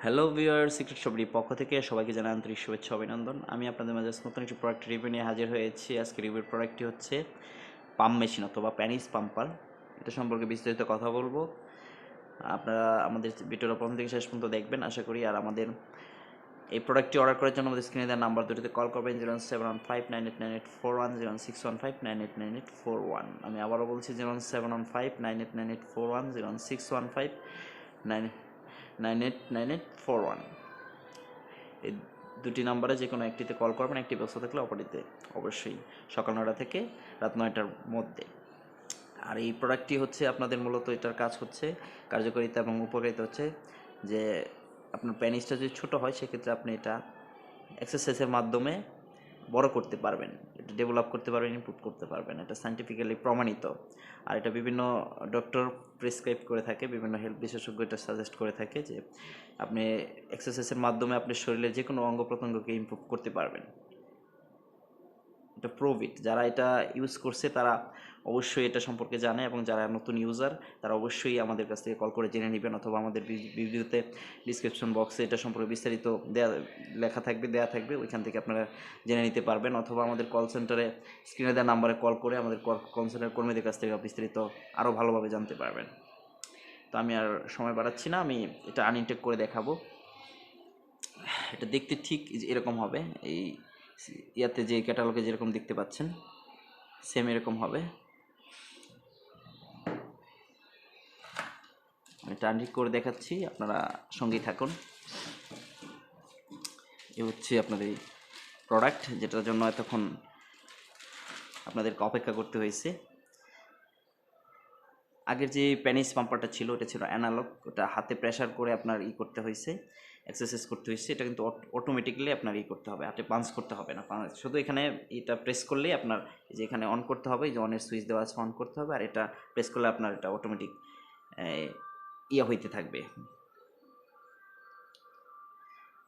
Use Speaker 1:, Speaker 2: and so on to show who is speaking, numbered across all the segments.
Speaker 1: Hello viewer, secret শপটির পক্ষ থেকে সবাইকে জানাই আন্তরিক শুভেচ্ছা অভিনন্দন। আমি আপনাদের মাঝে নতুন একটি প্রোডাক্ট রিভিউ নিয়ে হাজির হয়েছি। আজকে রিভিউর প্রোডাক্টটি হচ্ছে পাম্প মেশিন অথবা প্যানিস পাম্পার। এটা সম্পর্কে বিস্তারিত কথা বলবো। আপনারা আমাদের ভিডিওটা প্রথম থেকে শেষ পর্যন্ত দেখবেন আশা করি। আর আমাদের এই প্রোডাক্টটি অর্ডার করার জন্য আমাদের স্ক্রিনে দেওয়া নাম্বার দুটিতে কল করবেন 07159898410 06159898410। আমি আবারও বলছি 07159898410 06159898410। এই দুটি নাম্বারে যে কোনো একটিতে কল করবেন, একটি ব্যস্ত থাকলে অপরটিতে অবশ্যই সকাল 9টা থেকে রাত 9টার মধ্যে। আর এই প্রোডাক্টটি হচ্ছে আপনাদের মূলত এটার কাজ হচ্ছে কার্যকারিতা এবং উপকারিতা হচ্ছে যে আপনার প্যানিসটা যদি ছোটো হয় সেক্ষেত্রে আপনি এটা এক্সারসাইজের মাধ্যমে বড় করতে পারবেন, এটা ডেভেলপ করতে পারবেন, ইমপ্রুভ করতে পারবেন। এটা সায়েন্টিফিক্যালি প্রমাণিত। আর এটা বিভিন্ন ডক্টর প্রেসক্রাইব করে থাকে, বিভিন্ন হেলথ বিশেষজ্ঞ এটা সাজেস্ট করে থাকে যে আপনি এক্সারসাইজের মাধ্যমে আপনার শরীরের যে কোনো অঙ্গ প্রত্যঙ্গকে ইমপ্রুভ করতে পারবেন। এটা প্রোভিট, যারা এটা ইউজ করছে তারা অবশ্যই এটা সম্পর্কে জানে, এবং যারা নতুন ইউজার তারা অবশ্যই আমাদের কাছ থেকে কল করে জেনে নেবেন, অথবা আমাদের ভিডিওতে ডিসক্রিপশন বক্সে এটা সম্পর্কে বিস্তারিত লেখা থাকবে, দেওয়া থাকবে, ওইখান থেকে আপনারা জেনে নিতে পারবেন, অথবা আমাদের কল সেন্টারে স্ক্রিনে দেওয়া নাম্বারে কল করে আমাদের কল সেন্টার কর্মীদের কাছ থেকে বিস্তারিত আরও ভালোভাবে জানতে পারবেন। তো আমি আর সময় বাড়াচ্ছি না, আমি এটা আনইনটেক করে দেখাবো। এটা দেখতে ঠিক এরকম হবে, এই ইয়াতে যে ক্যাটালগে যেরকম দেখতে পাচ্ছেন সেম এরকম হবে। আমি টার্নিং করে দেখাচ্ছি, আপনারা সঙ্গেই থাকুন। এ হচ্ছে আপনাদের এই প্রোডাক্ট, যেটার জন্য এতক্ষণ আপনাদেরকে অপেক্ষা করতে হয়েছে। আগের যে প্যানিস পাম্পারটা ছিল ওটা ছিল অ্যানালগ, ওটা হাতে প্রেসার করে আপনার করতে হয়েছে, এক্সারসাইজ করতে হয়েছে। এটা কিন্তু অটোমেটিক্যালি আপনার করতে হবে, হাতে পাঞ্চ করতে হবে না, শুধু এখানে এটা প্রেস করলেই আপনার যে এখানে অন করতে হবে, যে অনের সুইচ দেওয়া আছে অন করতে হবে, আর এটা প্রেস করলে আপনার এটা অটোমেটিক হইতে থাকবে।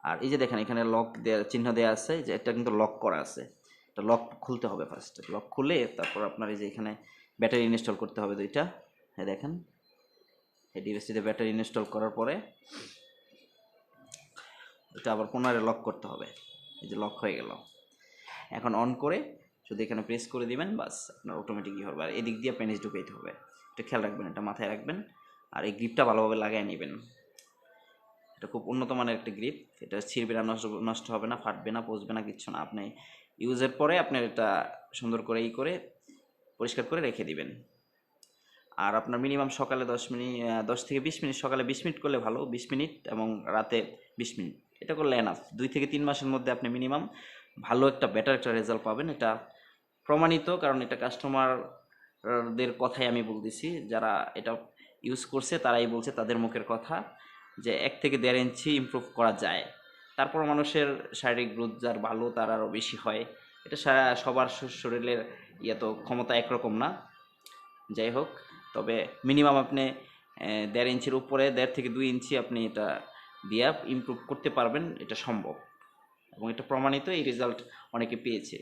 Speaker 1: আর এই যে দেখেন এখানে লক দেওয়া চিহ্ন দেওয়া আছে, যে এটা কিন্তু লক করা আছে, এটা লক খুলতে হবে ফার্স্ট। লক খুলে তারপর আপনার এই যে এখানে ব্যাটারি ইনস্টল করতে হবে দুইটা। হ্যাঁ দেখেন, এই ডিভাইসটিতে ব্যাটারি ইনস্টল করার পরে এটা আবার পুনরায় লক করতে হবে। এই যে লক হয়ে গেল। এখন অন করে শুধু এখানে প্রেস করে দিবেন, বাস আপনার অটোমেটিকই হবে। আর এদিক দিয়ে পেনিস ঢুকাইতে হবে, এটা খেয়াল রাখবেন, এটা মাথায় রাখবেন। আর এই গ্রিপটা ভালোভাবে লাগিয়ে নেবেন। এটা খুব উন্নত মানের একটা গ্রিপ, এটা ছিঁড়বে না, নষ্ট হবে না, ফাটবে না, পচবে না, কিচ্ছু না। আপনি ইউজের পরে আপনার এটা সুন্দর করে করে পরিষ্কার করে রেখে দিবেন। আর আপনার মিনিমাম সকালে 10 থেকে 20 মিনিট, সকালে 20 মিনিট করলে ভালো, 20 মিনিট, এবং রাতে 20 মিনিট, এটা করলে এনাফ। 2 থেকে 3 মাসের মধ্যে আপনি মিনিমাম ভালো একটা বেটার একটা রেজাল্ট পাবেন। এটা প্রমাণিত, কারণ এটা কাস্টমারদের কথাই আমি বলতেছি, যারা এটা ইউজ করছে তারাই বলছে, তাদের মুখের কথা, যে 1 থেকে 1.5 ইঞ্চি ইমপ্রুভ করা যায়। তারপর মানুষের শারীরিক গ্রোথ যার ভালো তার আরও বেশি হয়। এটা সবার শরীরের তো ক্ষমতা একরকম না, যাই হোক। তবে মিনিমাম আপনি 1.5 ইঞ্চির উপরে, 1.5 থেকে 2 ইঞ্চি আপনি এটা দিয়ে ইমপ্রুভ করতে পারবেন, এটা সম্ভব, এবং এটা প্রমাণিত। এই রেজাল্ট অনেকে পেয়েছে।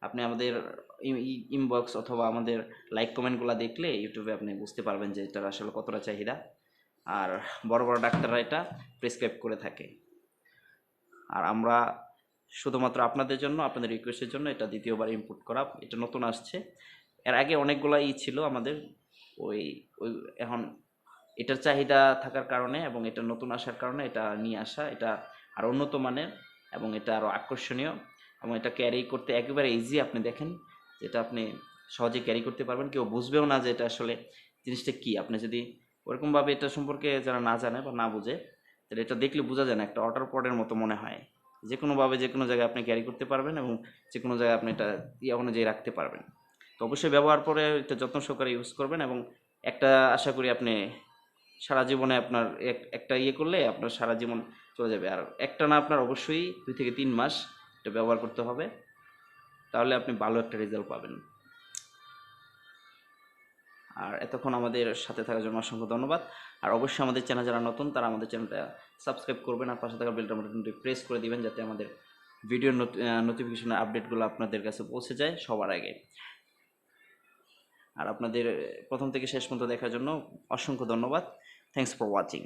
Speaker 1: আপনি আমাদের ইনবক্স অথবা আমাদের লাইক কমেন্টগুলো দেখলে ইউটিউবে আপনি বুঝতে পারবেন যে এটার আসলে কতটা চাহিদা। আর বড় বড় ডাক্তাররা এটা প্রেসক্রাইব করে থাকে। আর আমরা শুধুমাত্র আপনাদের জন্য, আপনাদের রিকোয়েস্টের জন্য এটা দ্বিতীয়বার ইম্পোর্ট করা, এটা নতুন আসছে। এর আগে অনেকগুলাই ছিল আমাদের, ওই ওই এখন এটার চাহিদা থাকার কারণে এবং এটা নতুন আসার কারণে এটা নিয়ে আসা। এটা আরও উন্নত মানের এবং এটা আরও আকর্ষণীয়, এবং এটা ক্যারি করতে একেবারে ইজি। আপনি দেখেন যেটা আপনি সহজে ক্যারি করতে পারবেন, কেউ বুঝবেও না যে এটা আসলে জিনিসটা কী। আপনি যদি ওরকমভাবে এটা সম্পর্কে যারা না জানে বা না বুঝে, তাহলে এটা দেখলে বোঝা যায় না, একটা ওয়াটার পটের মতো মনে হয়। যে কোনোভাবে যে কোনো জায়গায় আপনি ক্যারি করতে পারবেন, এবং যে কোনো জায়গায় আপনি এটা অনুযায়ী রাখতে পারবেন। তো অবশ্যই ব্যবহার পরে এটা যত্ন সহকারে ইউজ করবেন, এবং একটা আশা করি আপনি সারা জীবনে আপনার একটা করলে আপনার সারা জীবন চলে যাবে। আর একটা না, আপনার অবশ্যই 2 থেকে 3 মাস এটা ব্যবহার করতে হবে, তাহলে আপনি ভালো একটা রেজাল্ট পাবেন। আর এতক্ষণ আমাদের সাথে থাকার জন্য অসংখ্য ধন্যবাদ। আর অবশ্যই আমাদের চ্যানেল যারা নতুন তারা আমাদের চ্যানেলটা সাবস্ক্রাইব করবেন, আর পাশে থাকা বেলটা বাটনটি প্রেস করে দিবেন, যাতে আমাদের ভিডিওর নোটিফিকেশনের আপডেটগুলো আপনাদের কাছে পৌঁছে যায় সবার আগে। আর আপনাদের প্রথম থেকে শেষ পর্যন্ত দেখার জন্য অসংখ্য ধন্যবাদ। Thanks for watching.